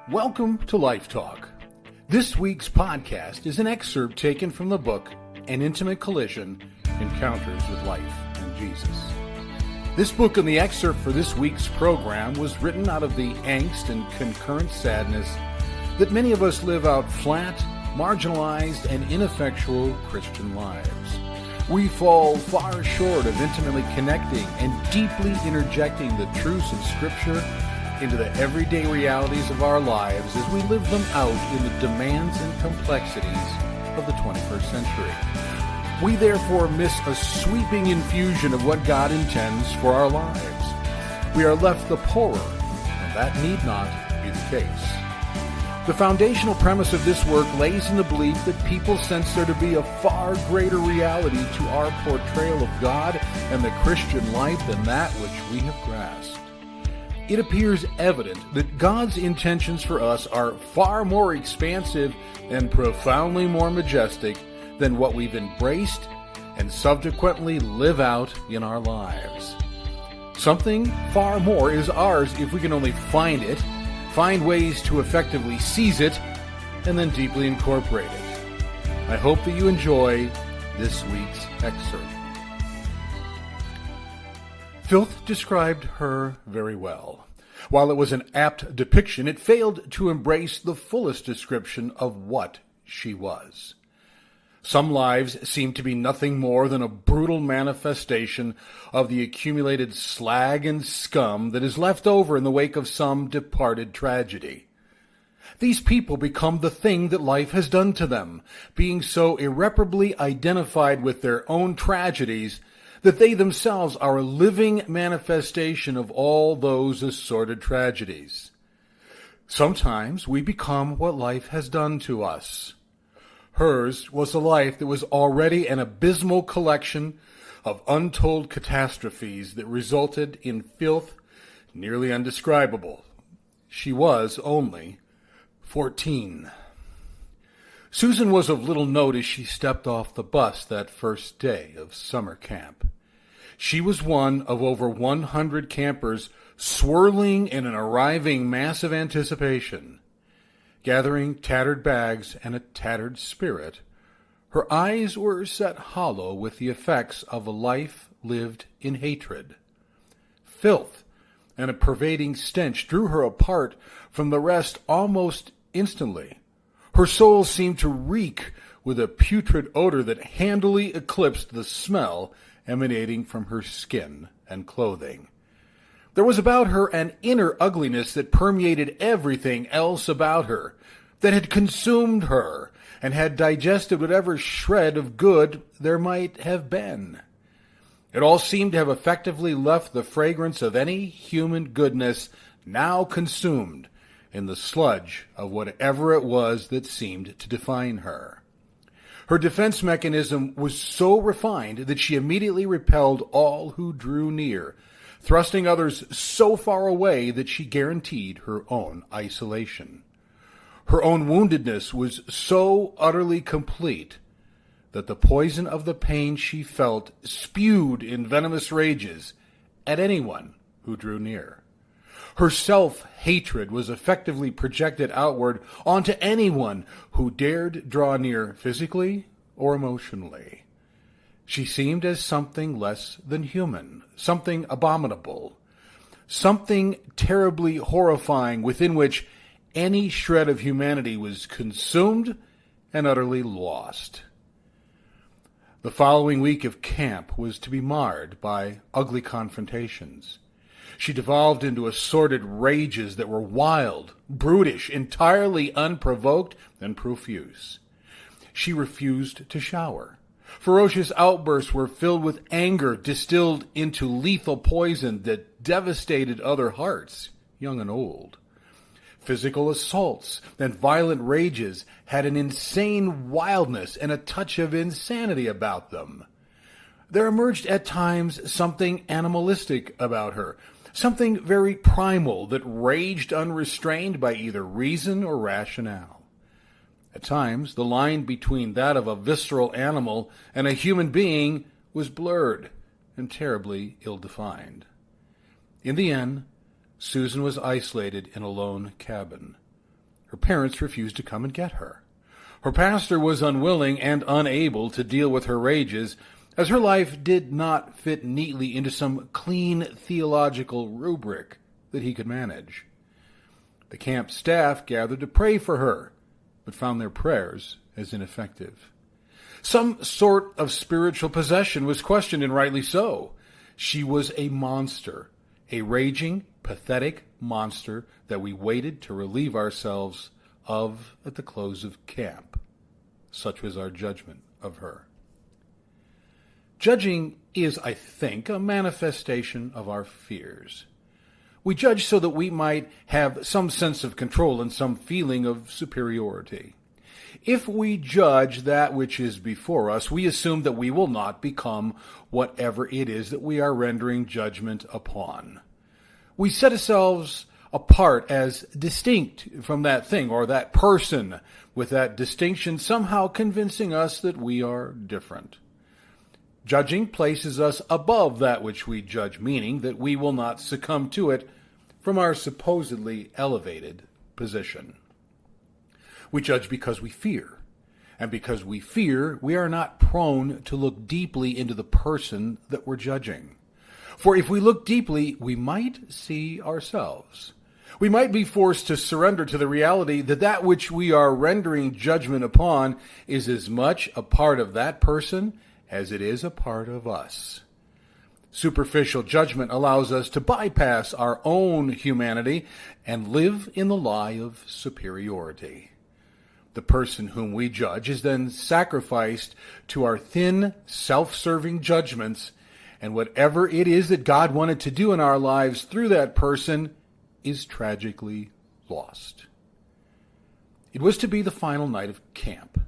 Welcome to Life Talk. This week's podcast is an excerpt taken from the book, An Intimate Collision, Encounters with Life and Jesus. This book and the excerpt for this week's program was written out of the angst and concurrent sadness that many of us live out flat, marginalized, and ineffectual Christian lives. We fall far short of intimately connecting and deeply interjecting the truths of Scripture into the everyday realities of our lives as we live them out in the demands and complexities of the 21st century. We therefore miss a sweeping infusion of what God intends for our lives. We are left the poorer, and that need not be the case. The foundational premise of this work lays in the belief that people sense there to be a far greater reality to our portrayal of God and the Christian life than that which we have grasped. It appears evident that God's intentions for us are far more expansive and profoundly more majestic than what we've embraced and subsequently live out in our lives. Something far more is ours if we can only find it, find ways to effectively seize it, and then deeply incorporate it. I hope that you enjoy this week's excerpt. Filth described her very well. While it was an apt depiction, it failed to embrace the fullest description of what she was. Some lives seem to be nothing more than a brutal manifestation of the accumulated slag and scum that is left over in the wake of some departed tragedy. These people become the thing that life has done to them, being so irreparably identified with their own tragedies that they themselves are a living manifestation of all those assorted tragedies. Sometimes we become what life has done to us. Hers was a life that was already an abysmal collection of untold catastrophes that resulted in filth nearly indescribable. She was only 14. Susan was of little note as she stepped off the bus that first day of summer camp. She was one of over 100 campers swirling in an arriving mass of anticipation. Gathering tattered bags and a tattered spirit, her eyes were set hollow with the effects of a life lived in hatred. Filth and a pervading stench drew her apart from the rest almost instantly. Her soul seemed to reek with a putrid odor that handily eclipsed the smell emanating from her skin and clothing. There was about her an inner ugliness that permeated everything else about her, that had consumed her and had digested whatever shred of good there might have been. It all seemed to have effectively left the fragrance of any human goodness now consumed in the sludge of whatever it was that seemed to define her. Her defense mechanism was so refined that she immediately repelled all who drew near, thrusting others so far away that she guaranteed her own isolation. Her own woundedness was so utterly complete that the poison of the pain she felt spewed in venomous rages at anyone who drew near. Her self-hatred was effectively projected outward onto anyone who dared draw near physically or emotionally. She seemed as something less than human, something abominable, something terribly horrifying within which any shred of humanity was consumed and utterly lost. The following week of camp was to be marred by ugly confrontations. She devolved into assorted rages that were wild, brutish, entirely unprovoked, and profuse. She refused to shower. Ferocious outbursts were filled with anger distilled into lethal poison that devastated other hearts, young and old. Physical assaults and violent rages had an insane wildness and a touch of insanity about them. There emerged at times something animalistic about her, something very primal that raged unrestrained by either reason or rationale. At times, the line between that of a visceral animal and a human being was blurred and terribly ill-defined. In the end, Susan was isolated in a lone cabin. Her parents refused to come and get her. Her pastor was unwilling and unable to deal with her rages, as her life did not fit neatly into some clean theological rubric that he could manage. The camp staff gathered to pray for her, but found their prayers as ineffective. Some sort of spiritual possession was questioned, and rightly so. She was a monster, a raging, pathetic monster that we waited to relieve ourselves of at the close of camp. Such was our judgment of her. Judging is, I think, a manifestation of our fears. We judge so that we might have some sense of control and some feeling of superiority. If we judge that which is before us, we assume that we will not become whatever it is that we are rendering judgment upon. We set ourselves apart as distinct from that thing or that person, with that distinction somehow convincing us that we are different. Judging places us above that which we judge, meaning that we will not succumb to it from our supposedly elevated position. We judge because we fear, and because we fear, we are not prone to look deeply into the person that we're judging. For if we look deeply, we might see ourselves. We might be forced to surrender to the reality that that which we are rendering judgment upon is as much a part of that person as it is a part of us. Superficial judgment allows us to bypass our own humanity and live in the lie of superiority. The person whom we judge is then sacrificed to our thin, self-serving judgments, and whatever it is that God wanted to do in our lives through that person is tragically lost. It was to be the final night of camp.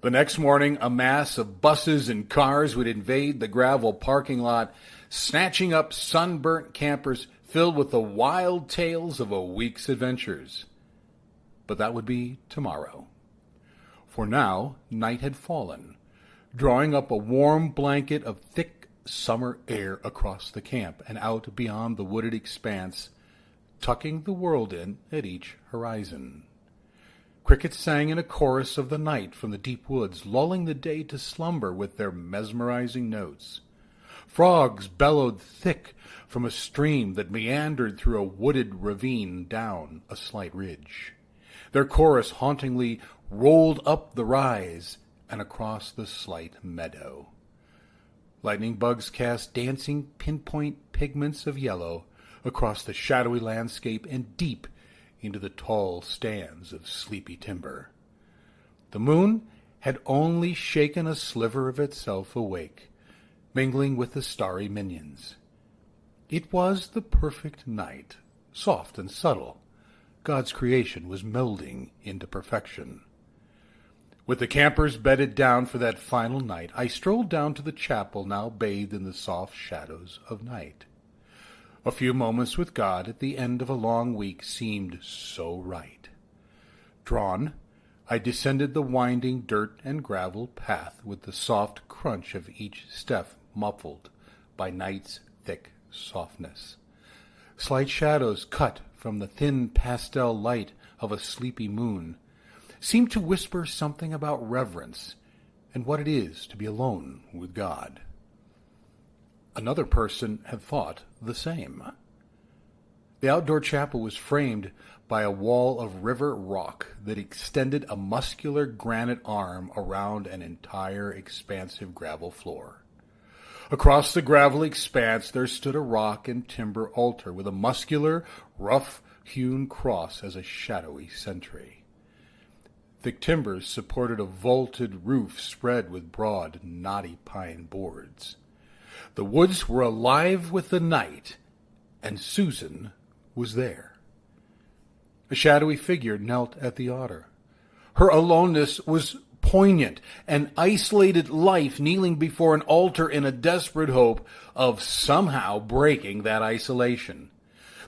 The next morning, a mass of buses and cars would invade the gravel parking lot, snatching up sunburnt campers filled with the wild tales of a week's adventures. But that would be tomorrow. For now, night had fallen, drawing up a warm blanket of thick summer air across the camp and out beyond the wooded expanse, tucking the world in at each horizon. Crickets sang in a chorus of the night from the deep woods, lulling the day to slumber with their mesmerizing notes. Frogs bellowed thick from a stream that meandered through a wooded ravine down a slight ridge. Their chorus hauntingly rolled up the rise and across the slight meadow. Lightning bugs cast dancing pinpoint pigments of yellow across the shadowy landscape and deep into the tall stands of sleepy timber. The moon had only shaken a sliver of itself awake, mingling with the starry minions. It was the perfect night, soft and subtle. God's creation was melding into perfection. With the campers bedded down for that final night, I strolled down to the chapel, now bathed in the soft shadows of night. A few moments with God at the end of a long week seemed so right. Drawn, I descended the winding dirt and gravel path with the soft crunch of each step muffled by night's thick softness. Slight shadows cut from the thin pastel light of a sleepy moon seemed to whisper something about reverence and what it is to be alone with God. Another person had thought the same. The outdoor chapel was framed by a wall of river rock that extended a muscular granite arm around an entire expansive gravel floor. Across the gravel expanse there stood a rock and timber altar with a muscular, rough-hewn cross as a shadowy sentry. Thick timbers supported a vaulted roof spread with broad, knotty pine boards. The woods were alive with the night, and Susan was there. A shadowy figure knelt at the altar. Her aloneness was poignant, an isolated life kneeling before an altar in a desperate hope of somehow breaking that isolation.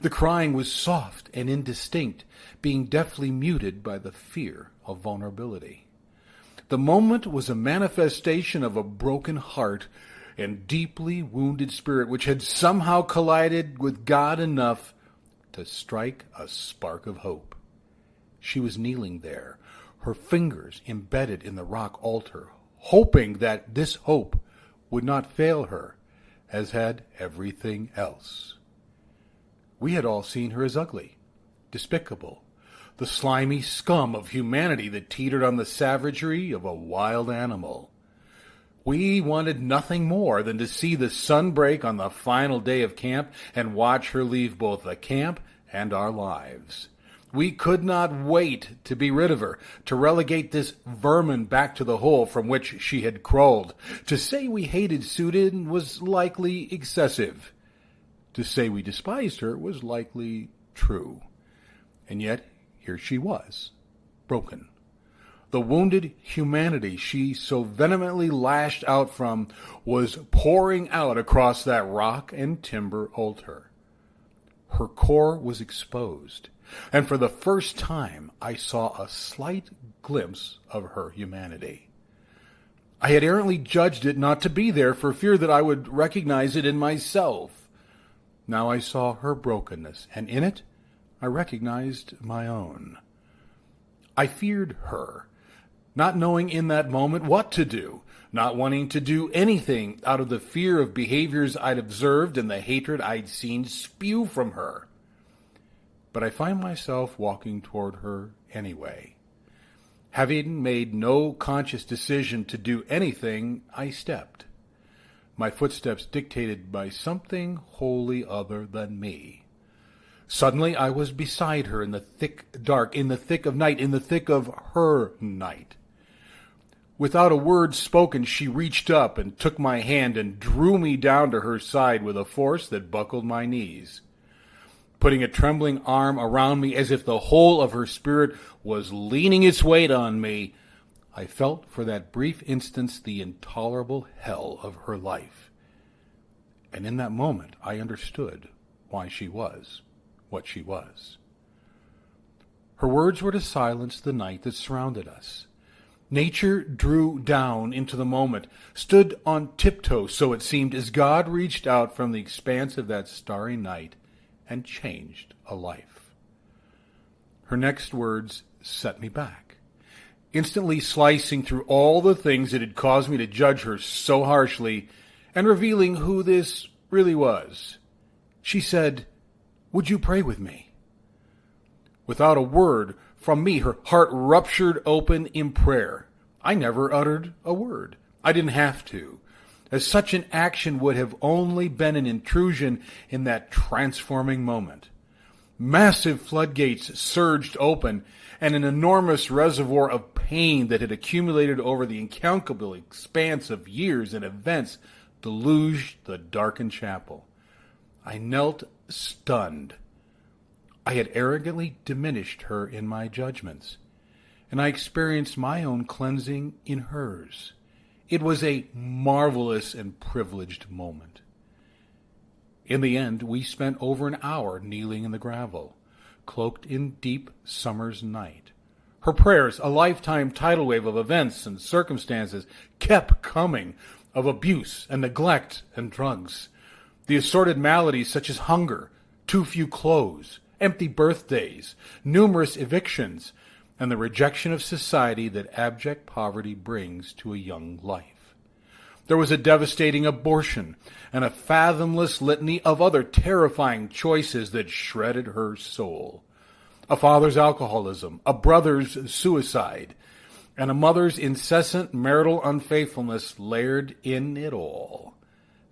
The crying was soft and indistinct, being deftly muted by the fear of vulnerability. The moment was a manifestation of a broken heart and deeply wounded spirit which had somehow collided with God enough to strike a spark of hope. She was kneeling there, her fingers embedded in the rock altar, hoping that this hope would not fail her, as had everything else. We had all seen her as ugly, despicable, the slimy scum of humanity that teetered on the savagery of a wild animal. We wanted nothing more than to see the sun break on the final day of camp and watch her leave both the camp and our lives. We could not wait to be rid of her, to relegate this vermin back to the hole from which she had crawled. To say we hated Sudan was likely excessive. To say we despised her was likely true. And yet, here she was, broken. The wounded humanity she so vehemently lashed out from was pouring out across that rock and timber altar. Her core was exposed, and for the first time I saw a slight glimpse of her humanity. I had errantly judged it not to be there for fear that I would recognize it in myself. Now I saw her brokenness, and in it I recognized my own. I feared her, not knowing in that moment what to do, not wanting to do anything out of the fear of behaviors I'd observed and the hatred I'd seen spew from her. But I find myself walking toward her anyway. Having made no conscious decision to do anything, I stepped, my footsteps dictated by something wholly other than me. Suddenly I was beside her in the thick dark, in the thick of night, in the thick of her night. Without a word spoken, she reached up and took my hand and drew me down to her side with a force that buckled my knees. Putting a trembling arm around me as if the whole of her spirit was leaning its weight on me, I felt for that brief instant the intolerable hell of her life. And in that moment I understood why she was what she was. Her words were to silence the night that surrounded us. Nature drew down into the moment, stood on tiptoe, so it seemed, as God reached out from the expanse of that starry night and changed a life. Her next words set me back, instantly slicing through all the things that had caused me to judge her so harshly and revealing who this really was. She said, "Would you pray with me?" Without a word from me, her heart ruptured open in prayer. I never uttered a word. I didn't have to, as such an action would have only been an intrusion in that transforming moment. Massive floodgates surged open, and an enormous reservoir of pain that had accumulated over the incalculable expanse of years and events deluged the darkened chapel. I knelt stunned. I had arrogantly diminished her in my judgments, and I experienced my own cleansing in hers. It was a marvelous and privileged moment. In the end, we spent over an hour kneeling in the gravel, cloaked in deep summer's night. Her prayers, a lifetime tidal wave of events and circumstances, kept coming, of abuse and neglect and drugs, the assorted maladies such as hunger, too few clothes, empty birthdays, numerous evictions, and the rejection of society that abject poverty brings to a young life. There was a devastating abortion and a fathomless litany of other terrifying choices that shredded her soul. A father's alcoholism, a brother's suicide, and a mother's incessant marital unfaithfulness layered in it all.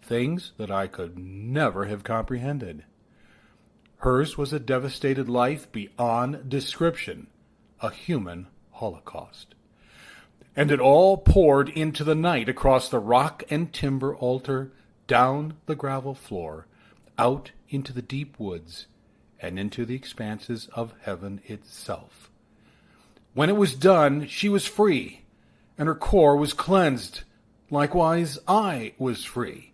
Things that I could never have comprehended. Hers was a devastated life beyond description, a human holocaust. And it all poured into the night across the rock and timber altar, down the gravel floor, out into the deep woods, and into the expanses of heaven itself. When it was done, she was free, and her core was cleansed. Likewise, I was free.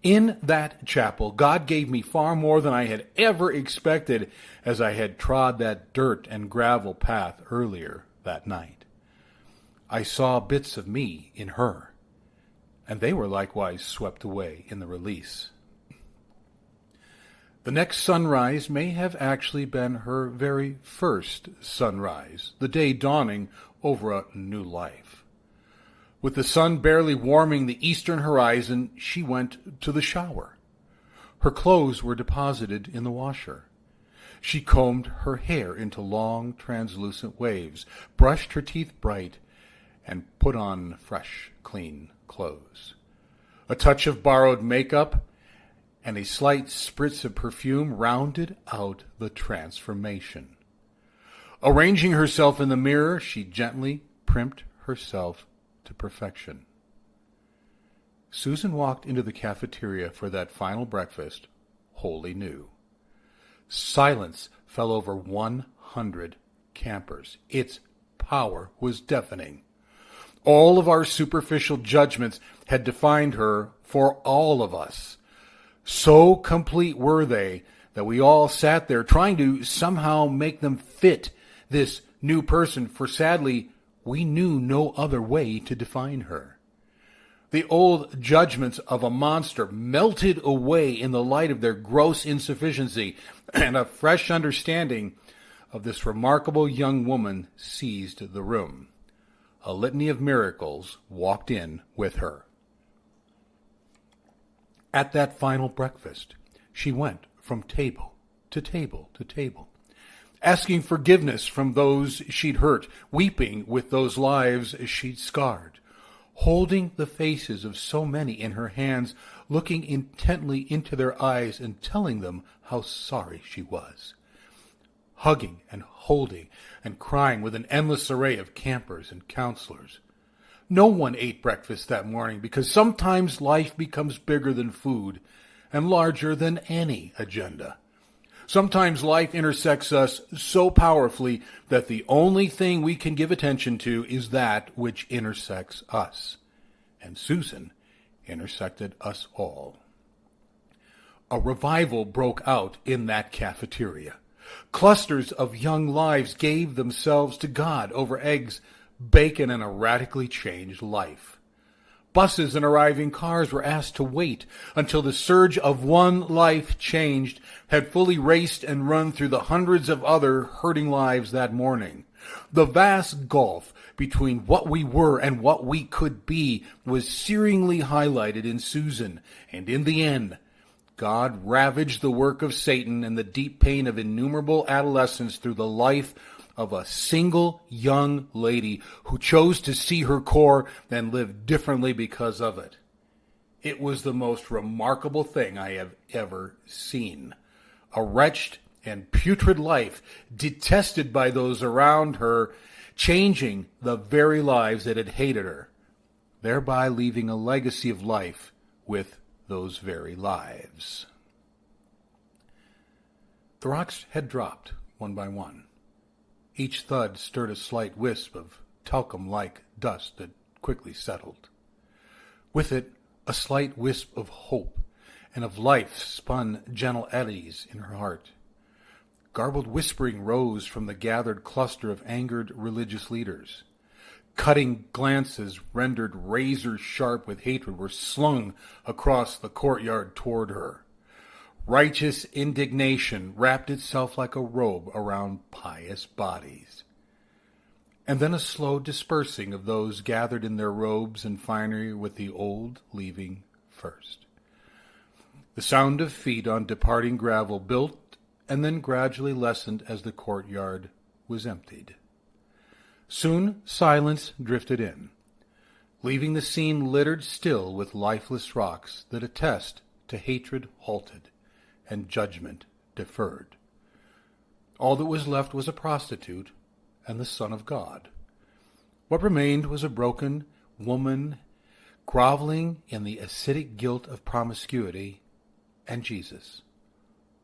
In that chapel, God gave me far more than I had ever expected as I had trod that dirt and gravel path earlier that night. I saw bits of me in her, and they were likewise swept away in the release. The next sunrise may have actually been her very first sunrise, the day dawning over a new life. With the sun barely warming the eastern horizon, she went to the shower. Her clothes were deposited in the washer. She combed her hair into long, translucent waves, brushed her teeth bright, and put on fresh, clean clothes. A touch of borrowed makeup and a slight spritz of perfume rounded out the transformation. Arranging herself in the mirror, she gently primped herself to perfection. Susan walked into the cafeteria for that final breakfast, wholly new. Silence fell over 100 campers. Its power was deafening. All of our superficial judgments had defined her for all of us. So complete were they that we all sat there trying to somehow make them fit this new person, for sadly, we knew no other way to define her. The old judgments of a monster melted away in the light of their gross insufficiency, and a fresh understanding of this remarkable young woman seized the room. A litany of miracles walked in with her. At that final breakfast, she went from table to table to table, asking forgiveness from those she'd hurt, weeping with those lives she'd scarred, holding the faces of so many in her hands, looking intently into their eyes and telling them how sorry she was, hugging and holding and crying with an endless array of campers and counselors. No one ate breakfast that morning because sometimes life becomes bigger than food and larger than any agenda. Sometimes life intersects us so powerfully that the only thing we can give attention to is that which intersects us. And Susan intersected us all. A revival broke out in that cafeteria. Clusters of young lives gave themselves to God over eggs, bacon, and a radically changed life. Buses and arriving cars were asked to wait until the surge of one life changed had fully raced and run through the hundreds of other hurting lives that morning. The vast gulf between what we were and what we could be was searingly highlighted in Susan, and in the end, God ravaged the work of Satan and the deep pain of innumerable adolescents through the life of a single young lady who chose to see her core and live differently because of it. It was the most remarkable thing I have ever seen. A wretched and putrid life, detested by those around her, changing the very lives that had hated her, thereby leaving a legacy of life with those very lives. The rocks had dropped one by one. Each thud stirred a slight wisp of talcum-like dust that quickly settled. With it, a slight wisp of hope and of life spun gentle eddies in her heart. Garbled whispering rose from the gathered cluster of angered religious leaders. Cutting glances rendered razor-sharp with hatred were slung across the courtyard toward her. Righteous indignation wrapped itself like a robe around pious bodies. And then a slow dispersing of those gathered in their robes and finery, with the old leaving first. The sound of feet on departing gravel built and then gradually lessened as the courtyard was emptied. Soon silence drifted in, leaving the scene littered still with lifeless rocks that attest to hatred halted and judgment deferred. All that was left was a prostitute and the Son of God. What remained was a broken woman groveling in the acidic guilt of promiscuity, and Jesus.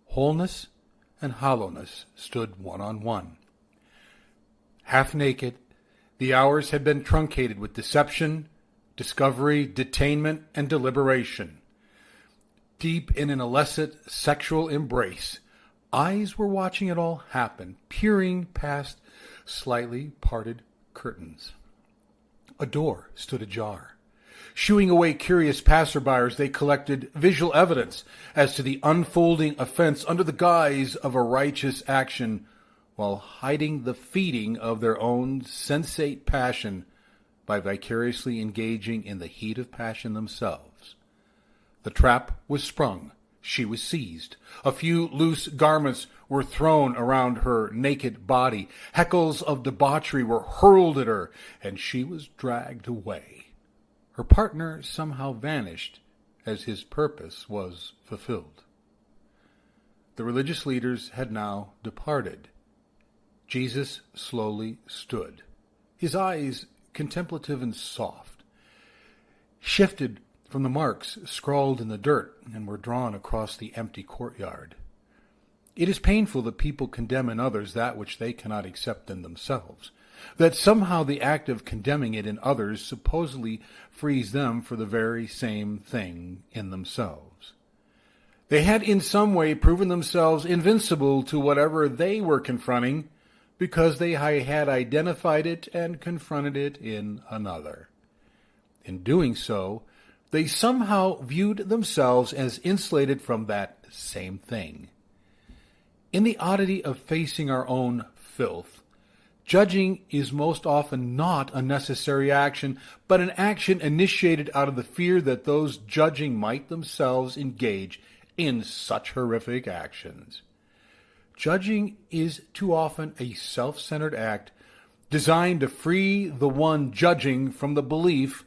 Wholeness and hollowness stood one on one. Half naked, the hours had been truncated with deception, discovery, detainment, and deliberation. Deep in an illicit sexual embrace, eyes were watching it all happen, peering past slightly parted curtains. A door stood ajar. Shooing away curious passerbyers, they collected visual evidence as to the unfolding offense under the guise of a righteous action, while hiding the feeding of their own sensate passion by vicariously engaging in the heat of passion themselves. The trap was sprung. She was seized. A few loose garments were thrown around her naked body. Heckles of debauchery were hurled at her, and she was dragged away. Her partner somehow vanished as his purpose was fulfilled. The religious leaders had now departed. Jesus slowly stood, his eyes contemplative and soft, shifted from the marks scrawled in the dirt and were drawn across the empty courtyard. It is painful that people condemn in others that which they cannot accept in themselves, that somehow the act of condemning it in others supposedly frees them for the very same thing in themselves. They had in some way proven themselves invincible to whatever they were confronting because they had identified it and confronted it in another. In doing so, they somehow viewed themselves as insulated from that same thing. In the oddity of facing our own filth, judging is most often not a necessary action, but an action initiated out of the fear that those judging might themselves engage in such horrific actions. Judging is too often a self-centered act designed to free the one judging from the belief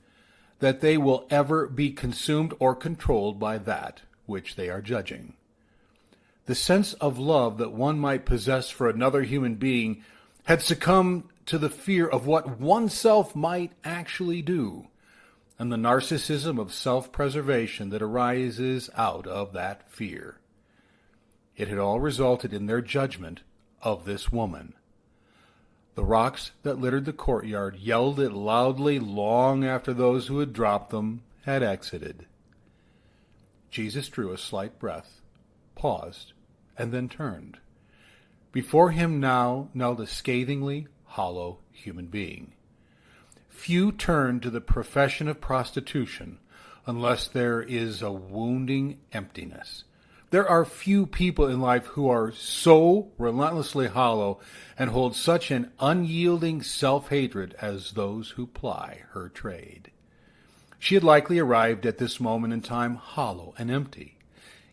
that they will ever be consumed or controlled by that which they are judging. The sense of love that one might possess for another human being had succumbed to the fear of what oneself might actually do, and the narcissism of self-preservation that arises out of that fear. It had all resulted in their judgment of this woman. The rocks that littered the courtyard yelled it loudly long after those who had dropped them had exited. Jesus drew a slight breath, paused, and then turned. Before him now knelt a scathingly hollow human being. Few turn to the profession of prostitution unless there is a wounding emptiness. There are few people in life who are so relentlessly hollow and hold such an unyielding self-hatred as those who ply her trade. She had likely arrived at this moment in time hollow and empty,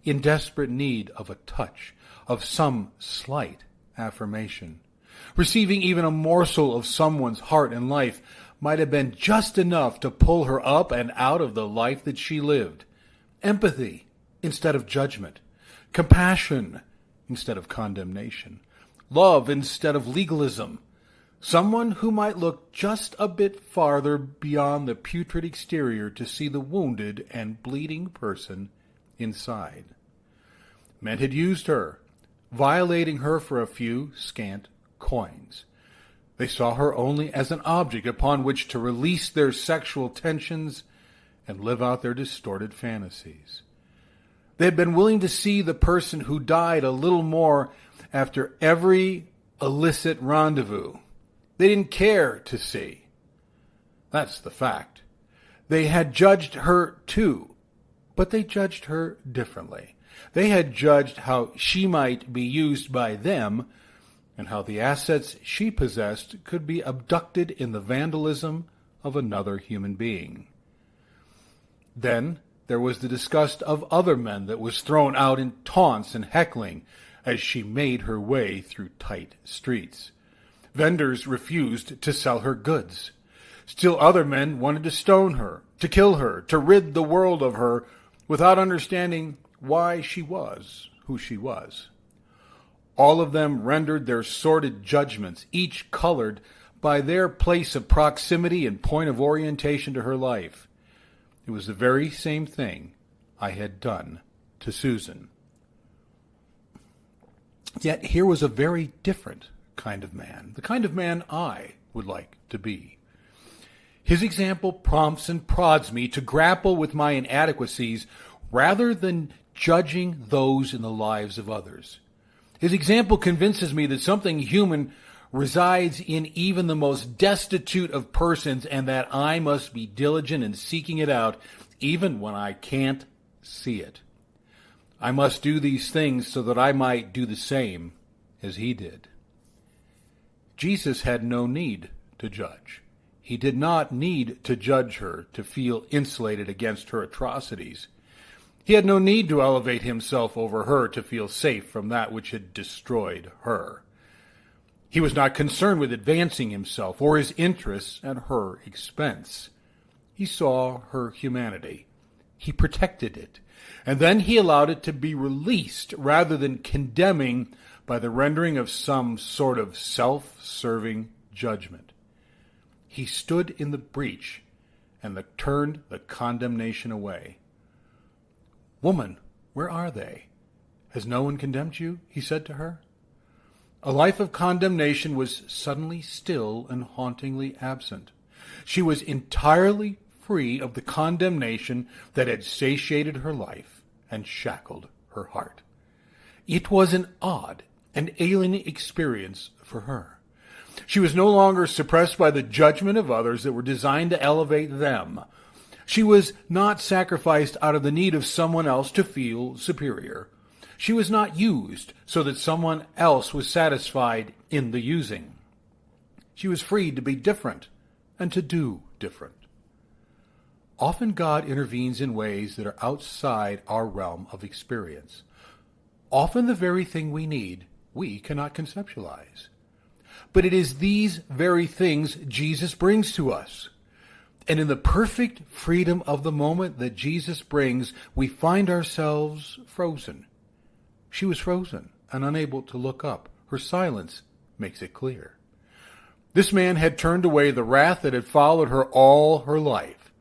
in desperate need of a touch, of some slight affirmation. Receiving even a morsel of someone's heart and life might have been just enough to pull her up and out of the life that she lived. Empathy instead of judgment. Compassion instead of condemnation. Love instead of legalism. Someone who might look just a bit farther beyond the putrid exterior to see the wounded and bleeding person inside. Men had used her, violating her for a few scant coins. They saw her only as an object upon which to release their sexual tensions and live out their distorted fantasies. They had been willing to see the person who died a little more after every illicit rendezvous. They didn't care to see. That's the fact. They had judged her too, but they judged her differently. They had judged how she might be used by them and how the assets she possessed could be abducted in the vandalism of another human being. Then there was the disgust of other men that was thrown out in taunts and heckling as she made her way through tight streets. Vendors refused to sell her goods. Still other men wanted to stone her, to kill her, to rid the world of her without understanding why she was who she was. All of them rendered their sordid judgments, each colored by their place of proximity and point of orientation to her life. It was the very same thing I had done to Susan. Yet here was a very different kind of man, the kind of man I would like to be. His example prompts and prods me to grapple with my inadequacies rather than judging those in the lives of others. His example convinces me that something human resides in even the most destitute of persons, and that I must be diligent in seeking it out, even when I can't see it. I must do these things so that I might do the same as he did. Jesus had no need to judge. He did not need to judge her to feel insulated against her atrocities. He had no need to elevate himself over her to feel safe from that which had destroyed her. He was not concerned with advancing himself or his interests at her expense. He saw her humanity. He protected it, and then he allowed it to be released rather than condemning by the rendering of some sort of self-serving judgment. He stood in the breach and turned the condemnation away. "Woman, where are they? Has no one condemned you?" he said to her. A life of condemnation was suddenly still and hauntingly absent. She was entirely free of the condemnation that had satiated her life and shackled her heart. It was an odd and alien experience for her. She was no longer suppressed by the judgment of others that were designed to elevate them. She was not sacrificed out of the need of someone else to feel superior. She was not used so that someone else was satisfied in the using. She was free to be different and to do different. Often God intervenes in ways that are outside our realm of experience. Often the very thing we need, we cannot conceptualize. But it is these very things Jesus brings to us. And in the perfect freedom of the moment that Jesus brings, we find ourselves frozen. She was frozen and unable to look up. Her silence makes it clear. This man had turned away the wrath that had followed her all her life.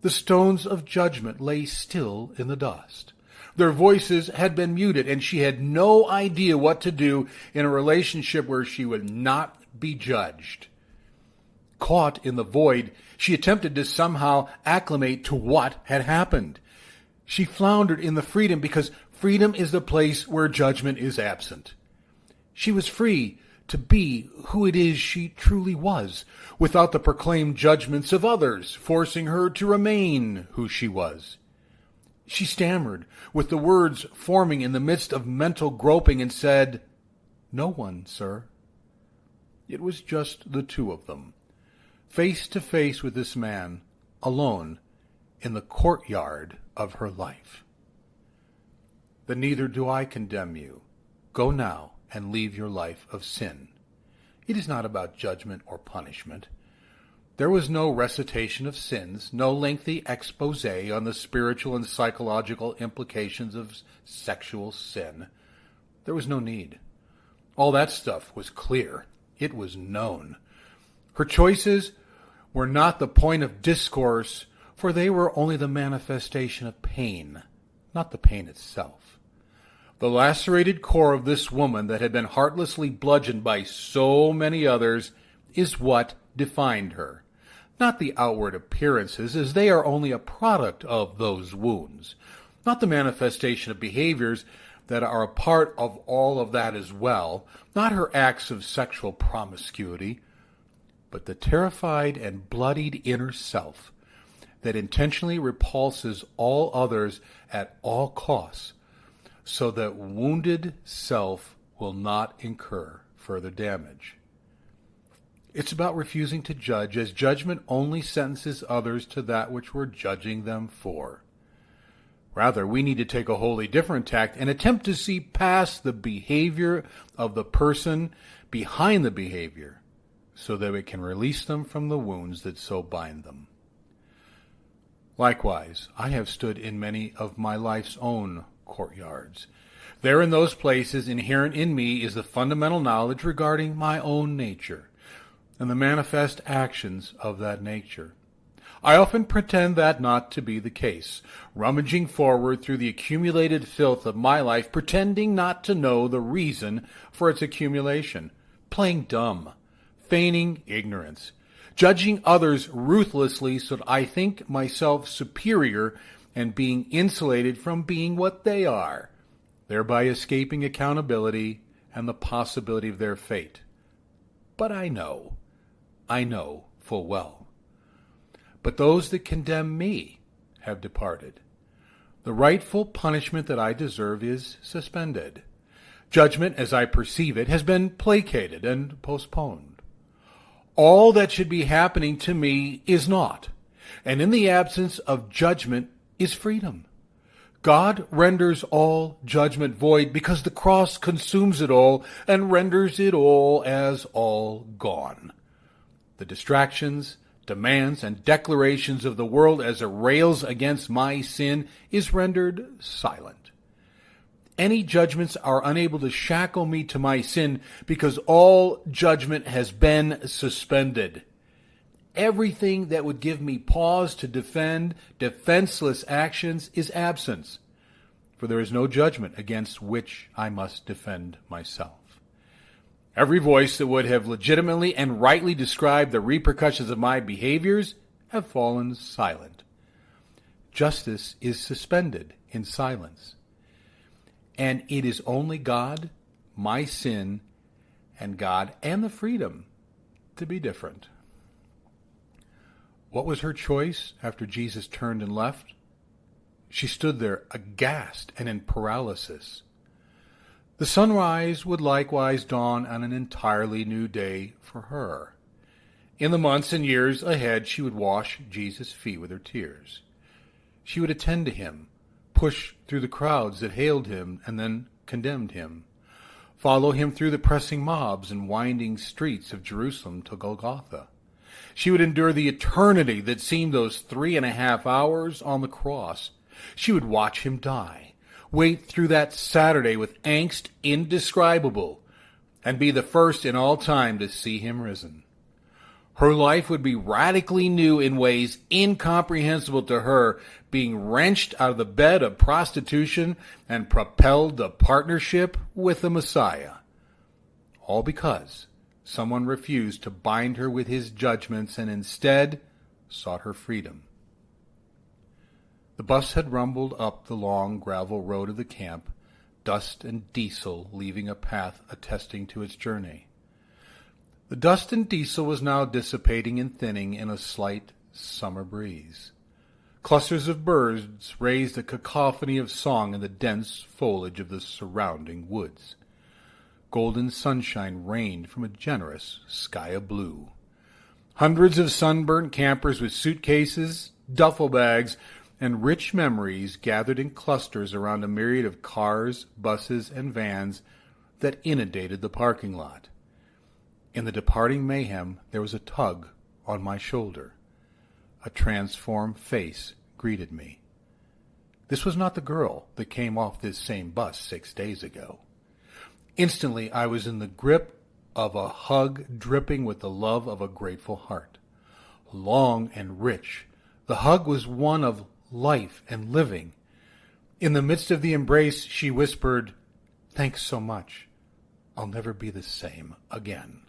The stones of judgment lay still in the dust. Their voices had been muted, and she had no idea what to do in a relationship where she would not be judged. Caught in the void, she attempted to somehow acclimate to what had happened. She floundered in the freedom because freedom is the place where judgment is absent. She was free to be who it is she truly was, without the proclaimed judgments of others forcing her to remain who she was. She stammered, with the words forming in the midst of mental groping, and said, "No one, sir." It was just the two of them, face to face with this man, alone, in the courtyard of her life. "Then neither do I condemn you. Go now and leave your life of sin." It is not about judgment or punishment. There was no recitation of sins, no lengthy expose on the spiritual and psychological implications of sexual sin. There was no need. All that stuff was clear. It was known. Her choices were not the point of discourse, for they were only the manifestation of pain, not the pain itself. The lacerated core of this woman that had been heartlessly bludgeoned by so many others is what defined her. Not the outward appearances, as they are only a product of those wounds. Not the manifestation of behaviors that are a part of all of that as well. Not her acts of sexual promiscuity, but the terrified and bloodied inner self that intentionally repulses all others at all costs, so that wounded self will not incur further damage. It's about refusing to judge, as judgment only sentences others to that which we're judging them for. Rather, we need to take a wholly different tack and attempt to see past the behavior of the person behind the behavior, so that we can release them from the wounds that so bind them. Likewise, I have stood in many of my life's own courtyards. There in those places, inherent in me, is the fundamental knowledge regarding my own nature and the manifest actions of that nature. I often pretend that not to be the case, rummaging forward through the accumulated filth of my life, pretending not to know the reason for its accumulation, playing dumb, feigning ignorance, judging others ruthlessly so that I think myself superior and being insulated from being what they are, thereby escaping accountability and the possibility of their fate. but I know full well. But those that condemn me have departed. The rightful punishment that I deserve is suspended. Judgment, as I perceive it, has been placated and postponed. All that should be happening to me is not, and in the absence of judgment is freedom. God renders all judgment void because the cross consumes it all and renders it all as all gone. The distractions, demands, and declarations of the world as it rails against my sin is rendered silent. Any judgments are unable to shackle me to my sin because all judgment has been suspended. Everything that would give me pause to defend defenseless actions is absence, for there is no judgment against which I must defend myself. Every voice that would have legitimately and rightly described the repercussions of my behaviors have fallen silent. Justice is suspended in silence. And it is only God, my sin, and God and the freedom to be different. What was her choice after Jesus turned and left? She stood there aghast and in paralysis. The sunrise would likewise dawn on an entirely new day for her. In the months and years ahead, she would wash Jesus' feet with her tears. She would attend to him, push through the crowds that hailed him and then condemned him, follow him through the pressing mobs and winding streets of Jerusalem to Golgotha. She would endure the eternity that seemed those 3.5 hours on the cross. She would watch him die, wait through that Saturday with angst indescribable, and be the first in all time to see him risen. Her life would be radically new in ways incomprehensible to her, being wrenched out of the bed of prostitution and propelled to partnership with the Messiah. All because someone refused to bind her with his judgments and instead sought her freedom. The bus had rumbled up the long gravel road of the camp, dust and diesel leaving a path attesting to its journey. The dust and diesel was now dissipating and thinning in a slight summer breeze. Clusters of birds raised a cacophony of song in the dense foliage of the surrounding woods. Golden sunshine rained from a generous sky of blue. Hundreds of sunburnt campers with suitcases, duffel bags, and rich memories gathered in clusters around a myriad of cars, buses, and vans that inundated the parking lot. In the departing mayhem, there was a tug on my shoulder. A transformed face greeted me. This was not the girl that came off this same bus 6 days ago. Instantly, I was in the grip of a hug dripping with the love of a grateful heart. Long and rich, the hug was one of life and living. In the midst of the embrace, she whispered, "Thanks so much. I'll never be the same again."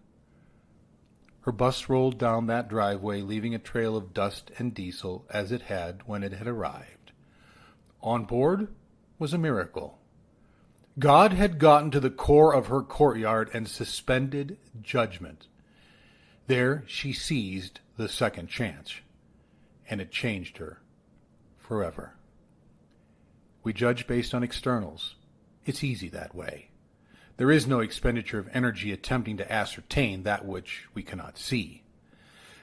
Her bus rolled down that driveway, leaving a trail of dust and diesel as it had when it had arrived. On board was a miracle. God had gotten to the core of her courtyard and suspended judgment. There she seized the second chance, and it changed her forever. We judge based on externals. It's easy that way. There is no expenditure of energy attempting to ascertain that which we cannot see.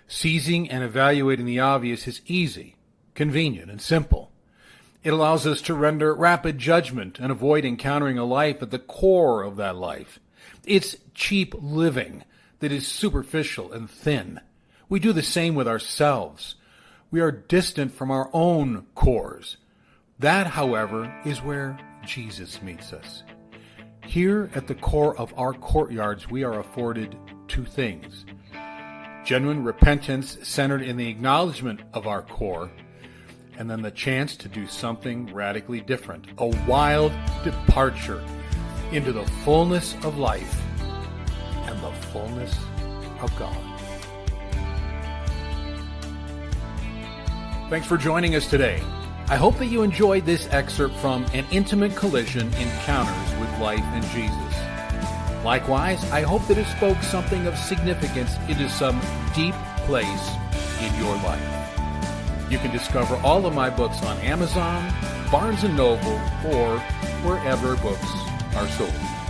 Seizing and evaluating the obvious is easy, convenient, and simple. It allows us to render rapid judgment and avoid encountering a life at the core of that life. It's cheap living that is superficial and thin. We do the same with ourselves. We are distant from our own cores. That, however, is where Jesus meets us. Here at the core of our courtyards, we are afforded two things: genuine repentance centered in the acknowledgement of our core, and then the chance to do something radically different, a wild departure into the fullness of life and the fullness of God. Thanks for joining us today. I hope that you enjoyed this excerpt from An Intimate Collision: Encounters with Life and Jesus. Likewise, I hope that it spoke something of significance into some deep place in your life. You can discover all of my books on Amazon, Barnes & Noble, or wherever books are sold.